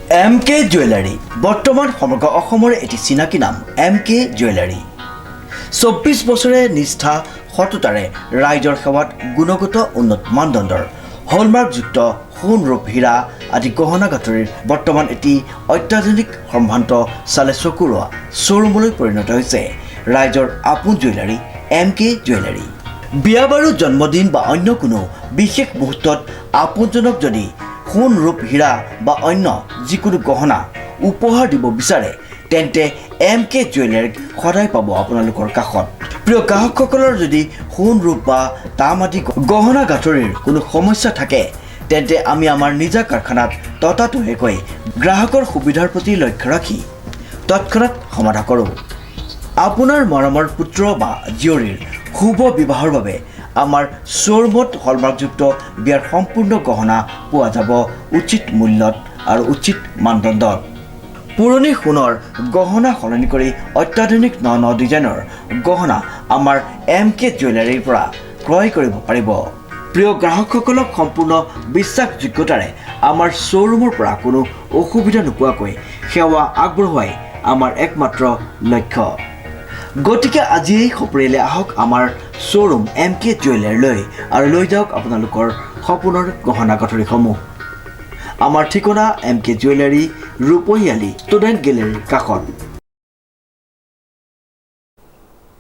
MK jewellery বৰ্তমান সমগ্ৰ অসমৰ এটি চিনাকি নাম MK জুৱেলাৰী 24 বছৰে নিষ্ঠা সততাৰে ৰাইজৰ সেৱাত গুণগত উন্নত মানদণ্ডৰ হলমাৰ্কযুক্ত সোণ ৰূপ হীৰা আদি গহনা গাঁথৰিৰ বৰ্তমান এটি অত্যাধুনিক সম্ভ্ৰান্ত চালে চকুৰোৱা শ্বৰুমলৈ পৰিণত হৈছে ৰাইজৰ আপোন জুৱেলাৰী MK জুৱেলাৰী। বিয়া বাৰু জন্মদিন বা অন্য কোনো বিশেষ মুহূৰ্তত আপোনজনক যদি সোণ ৰূপ হীৰা বা অন্য যিকোনো গহনা উপহাৰ দিব বিচাৰে তেন্তে MK জুৱেলাৰীক সদায় পাব আপোনালোকৰ কাষত। প্ৰিয় গ্ৰাহকসকলৰ যদি সোণ ৰূপ বা তাম আদি গহনা গাঁথৰিৰ কোনো সমস্যা থাকে তেন্তে আমি আমাৰ নিজা কাৰখানাত ততাতৈয়াকৈ গ্ৰাহকৰ সুবিধাৰ প্ৰতি লক্ষ্য ৰাখি তৎক্ষণাত সমাধা কৰোঁ। আপোনাৰ মৰমৰ পুত্ৰ বা জীয়ৰীৰ শুভ বিবাহৰ বাবে আমাৰ শ্বৰুমত হলমাৰ্কযুক্ত বিয়াৰ সম্পূৰ্ণ গহনা পোৱা যাব উচিত মূল্যত আৰু উচিত মানদণ্ডত। পুৰণি সোণৰ গহনা সলনি কৰি অত্যাধুনিক ন ডিজাইনৰ গহনা আমাৰ MK জুৱেলাৰীৰ পৰা ক্ৰয় কৰিব পাৰিব। প্ৰিয় গ্ৰাহকসকলক সম্পূৰ্ণ বিশ্বাসযোগ্যতাৰে আমাৰ শ্বৰুমৰ পৰা কোনো অসুবিধা নোপোৱাকৈ সেৱা আগবঢ়োৱাই আমাৰ একমাত্ৰ লক্ষ্য। গতিকে আজিয়েই সপৰিয়ালে আহক আমাৰ শ্বৰুম MK জুৱেলাৰীলৈ আৰু লৈ যাওক আপোনালোকৰ সপোনৰ গহনা গাঁথৰিসমূহ। আমাৰ ঠিকনা MK জুৱেলাৰী, ৰূপহীয়ালী ষ্টুডেণ্ট গেলেৰীৰ কাষত।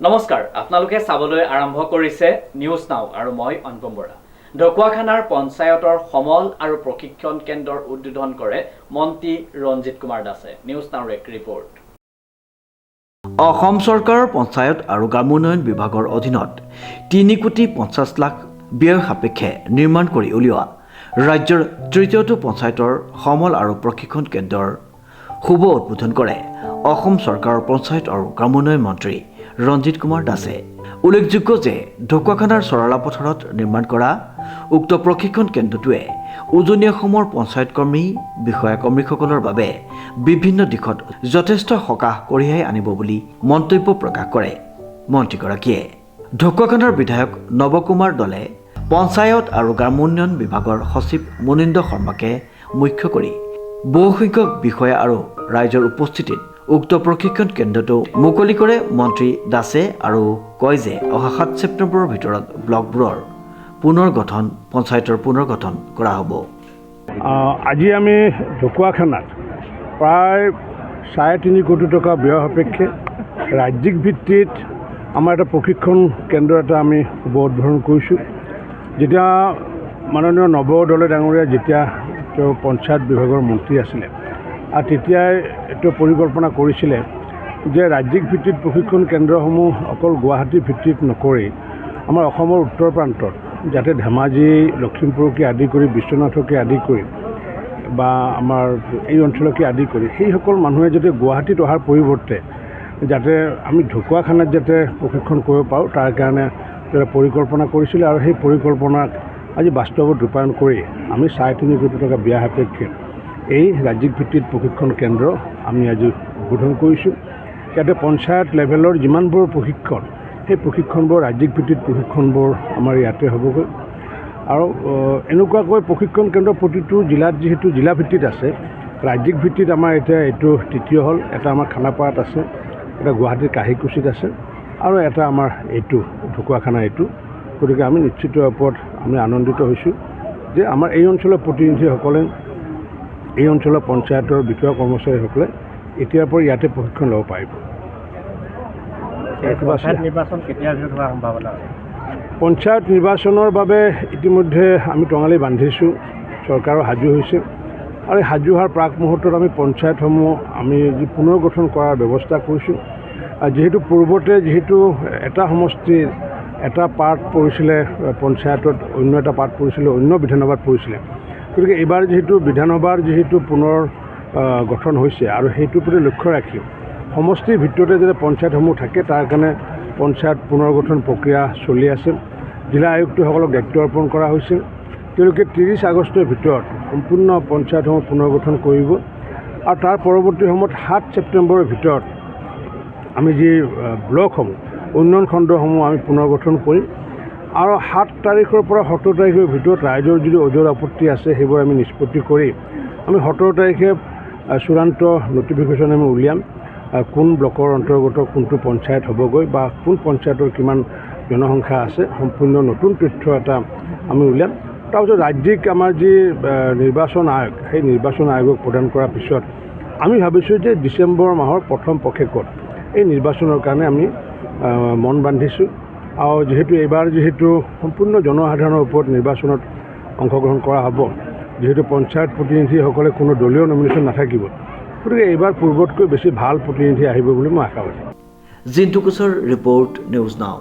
নমস্কাৰ, আপোনালোকে চাবলৈ আৰম্ভ কৰিছে নিউজ নাও আৰু মই অনুপম বৰা। ঢকুৱাখানাৰ পঞ্চায়তৰ সমল আৰু প্ৰশিক্ষণ কেন্দ্ৰৰ উদ্বোধন কৰে মন্ত্ৰী ৰঞ্জিত কুমাৰ দাসে। নিউজ নাওৰ এক ৰিপৰ্ট। অসম চৰকাৰৰ পঞ্চায়ত আৰু গ্ৰামোন্নয়ন বিভাগৰ অধীনত 3,50,00,000 ব্যয় সাপেক্ষে নিৰ্মাণ কৰি উলিওৱা ৰাজ্যৰ তৃতীয়টো পঞ্চায়তৰ সমল আৰু প্ৰশিক্ষণ কেন্দ্ৰৰ শুভ উদ্বোধন কৰে অসম চৰকাৰৰ পঞ্চায়ত আৰু গ্ৰামোন্নয়ন মন্ত্ৰী ৰঞ্জিত কুমাৰ দাসে। উল্লেখযোগ্য যে ঢকুৱাখানাৰ চৰালা পথাৰত নিৰ্মাণ কৰা উক্ত প্ৰশিক্ষণ কেন্দ্ৰটোৱে উজনি অসমৰ পঞ্চায়ত কৰ্মী বিষয়া কৰ্মীসকলৰ বাবে বিভিন্ন দিশত যথেষ্ট সকাহ কঢ়িয়াই আনিব বুলি মন্তব্য প্ৰকাশ কৰে মন্ত্ৰীগৰাকীয়ে। ঢকুৱাখানাৰ বিধায়ক নৱকুমাৰ দলে পঞ্চায়ত আৰু গ্ৰামোন্নয়ন বিভাগৰ সচিব মুনীন্দ্ৰ শৰ্মাকে মুখ্য কৰি বহুসংখ্যক বিষয়া আৰু ৰাইজৰ উপস্থিতিত উক্ত প্ৰশিক্ষণ কেন্দ্ৰটো মুকলি কৰে মন্ত্ৰী দাসে আৰু কয় যে অহা 7 ছেপ্টেম্বৰৰ ভিতৰত ব্লকবোৰৰ পঞ্চায়তৰ পুনৰ গঠন কৰা হ'ব। আজি আমি ঢকুৱাখানাত প্ৰায় 3.5 কোটি টকা ব্যয় সাপেক্ষে ৰাজ্যিক ভিত্তিত আমাৰ এটা প্ৰশিক্ষণ কেন্দ্ৰ এটা আমি শুভ উদ্বোধন কৰিছোঁ। যেতিয়া মাননীয় নৱ দলে ডাঙৰীয়া যেতিয়া তেওঁ পঞ্চায়ত বিভাগৰ মন্ত্ৰী আছিলে আৰু তেতিয়াই এইটো পৰিকল্পনা কৰিছিলে যে ৰাজ্যিক ভিত্তিত প্ৰশিক্ষণ কেন্দ্ৰসমূহ অকল গুৱাহাটী ভিত্তিত নকৰি আমাৰ অসমৰ উত্তৰ প্ৰান্তত যাতে ধেমাজি, লখিমপুৰকে আদি কৰি বিশ্বনাথকে আদি কৰি বা আমাৰ এই অঞ্চলকে আদি কৰি সেইসকল মানুহে যাতে গুৱাহাটীত অহাৰ পৰিৱৰ্তে যাতে আমি ঢকুৱাখানাত যাতে প্ৰশিক্ষণ কৰিব পাৰোঁ তাৰ কাৰণে পৰিকল্পনা কৰিছিলে আৰু সেই পৰিকল্পনাক আজি বাস্তৱত ৰূপায়ণ কৰি আমি 3.5 কোটি টকা ব্যয় সাপেক্ষে এই ৰাজ্যিক ভিত্তিত প্ৰশিক্ষণ কেন্দ্ৰ আমি আজি উদ্বোধন কৰিছোঁ। ইয়াতে পঞ্চায়ত লেভেলৰ যিমানবোৰ প্ৰশিক্ষণ সেই প্ৰশিক্ষণবোৰ ৰাজ্যিক ভিত্তিত প্ৰশিক্ষণবোৰ আমাৰ ইয়াতে হ'বগৈ আৰু এনেকুৱাকৈ প্ৰশিক্ষণ কেন্দ্ৰ প্ৰতিটো জিলাত যিহেতু জিলা ভিত্তিত আছে, ৰাজ্যিক ভিত্তিত আমাৰ এতিয়া এইটো তৃতীয় হ'ল। এটা আমাৰ খানাপাৰাত আছে, এটা গুৱাহাটীৰ কাহিকুছিত আছে আৰু এটা আমাৰ এইটো ঢকুৱাখানা এইটো। গতিকে আমি নিশ্চিত ওপৰত আমি আনন্দিত হৈছোঁ যে আমাৰ এই অঞ্চলৰ প্ৰতিনিধিসকলে এই অঞ্চলৰ পঞ্চায়তৰ বিষয়া কৰ্মচাৰীসকলে এতিয়াৰ পৰা ইয়াতে প্ৰশিক্ষণ ল'ব পাৰিব। নিৰ্বাচন কেতিয়া হোৱাৰ সম্ভাৱনা আছে? পঞ্চায়ত নিৰ্বাচনৰ বাবে ইতিমধ্যে আমি টঙালি বান্ধিছোঁ, চৰকাৰো সাজু হৈছে আৰু এই সাজু হোৱাৰ প্ৰাক মুহূৰ্তত আমি পঞ্চায়তসমূহ আমি পুনৰ গঠন কৰাৰ ব্যৱস্থা কৰিছোঁ। যিহেতু পূৰ্বতে এটা সমষ্টিৰ এটা পাৰ্ট পৰিছিলে পঞ্চায়তত, অন্য এটা পাৰ্ট পৰিছিলে অন্য বিধানসভাত পৰিছিলে। গতিকে এইবাৰ বিধানসভাৰ পুনৰ গঠন হৈছে আৰু সেইটোৰ প্ৰতি লক্ষ্য ৰাখি সমষ্টিৰ ভিতৰতে যাতে পঞ্চায়তসমূহ থাকে তাৰ কাৰণে পঞ্চায়ত পুনৰ গঠন প্ৰক্ৰিয়া চলি আছে। জিলা আয়ুক্তসকলক দায়িত্ব অৰ্পণ কৰা হৈছে। তেওঁলোকে 30 আগষ্টৰ ভিতৰত সম্পূৰ্ণ পঞ্চায়তসমূহ পুনৰ গঠন কৰিব আৰু তাৰ পৰৱৰ্তী সময়ত 7 ছেপ্টেম্বৰৰ ভিতৰত আমি যি ব্লকসমূহ উন্নয়ন খণ্ডসমূহ আমি পুনৰ গঠন কৰিম আৰু 7 তাৰিখৰ পৰা 17 তাৰিখৰ ভিতৰত ৰাইজৰ যদি অজৰ আপত্তি আছে সেইবোৰ আমি নিষ্পত্তি কৰি আমি 17 তাৰিখে চূড়ান্ত নটিফিকেশ্যন আমি উলিয়াম কোন ব্লকৰ অন্তৰ্গত কোনটো পঞ্চায়ত হ'বগৈ বা কোন পঞ্চায়তৰ কিমান জনসংখ্যা আছে সম্পূৰ্ণ নতুন তথ্য এটা আমি উলিয়াম তাৰপিছত ৰাজ্যিক আমাৰ যি নিৰ্বাচন আয়োগ সেই নিৰ্বাচন আয়োগক প্ৰদান কৰাৰ পিছত আমি ভাবিছোঁ যে ডিচেম্বৰ মাহৰ প্ৰথম পষেকত এই নিৰ্বাচনৰ কাৰণে আমি মন বান্ধিছোঁ আৰু যিহেতু সম্পূৰ্ণ জনসাধাৰণৰ ওপৰত নিৰ্বাচনত অংশগ্ৰহণ কৰা হ'ব যিহেতু পঞ্চায়ত প্ৰতিনিধিসকলে কোনো দলীয় নমিনেশ্যন নাথাকিব গতিকে এইবাৰ পূৰ্বতকৈ বেছি ভাল প্ৰতিনিধি আহিব বুলি মই আশাবাদী জিন্তু কোচৰ ৰিপৰ্ট নিউজ নাও।